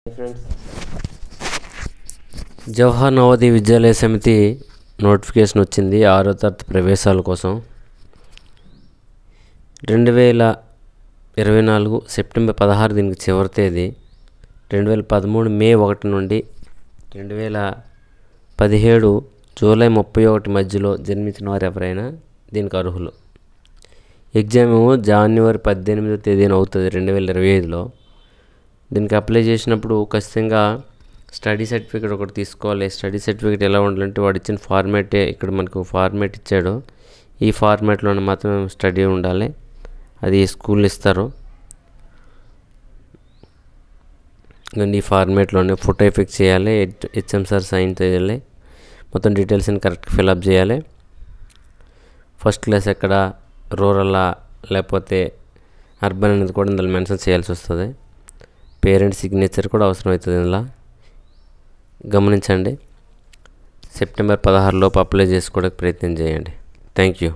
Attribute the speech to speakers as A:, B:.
A: Friends, Jawahar Navodaya విద్యాలయ సమితి notification వచ్చింది 6వ తరగతి ప్రవేశాల కోసం. 2024 సెప్టెంబర్ 16 దీనికి చివరి తేదీ. 2013 మే 1 నుండి 2017 జూలై 31 మధ్యలో జన్మించిన వారు ఎవరైనా దీనికి అర్హులు. ఎగ్జామ్ జనవరి 18వ తేదీన అవుతుంది 2025లో. దీనికి అప్లై చేసినప్పుడు ఖచ్చితంగా స్టడీ సర్టిఫికేట్ ఒకటి తీసుకోవాలి. స్టడీ సర్టిఫికేట్ ఎలా ఉండాలంటే వాడు ఇచ్చిన ఫార్మాటే, ఇక్కడ మనకు ఫార్మాట్ ఇచ్చాడు, ఈ ఫార్మాట్లోనే మాత్రం స్టడీ ఉండాలి. అది స్కూల్ ఇస్తారు. ఈ ఫార్మాట్లోనే ఫోటో ఎఫెక్ట్ చేయాలి, హెచ్ఎం సార్ సైన్ చేయాలి, మొత్తం డీటెయిల్స్ అని కరెక్ట్ ఫిల్అప్ చేయాలి. ఫస్ట్ క్లాస్ ఎక్కడ, రూరలా లేకపోతే అర్బన్ అనేది కూడా ఇందులో మెన్షన్ చేయాల్సి వస్తుంది. పేరెంట్ సిగ్నేచర్ కూడా అవసరం అవుతుంది ఇందులో. గమనించండి. సెప్టెంబర్ 16 లోపు అప్లై చేసుకోవడానికి ప్రయత్నం చేయండి. Thank you.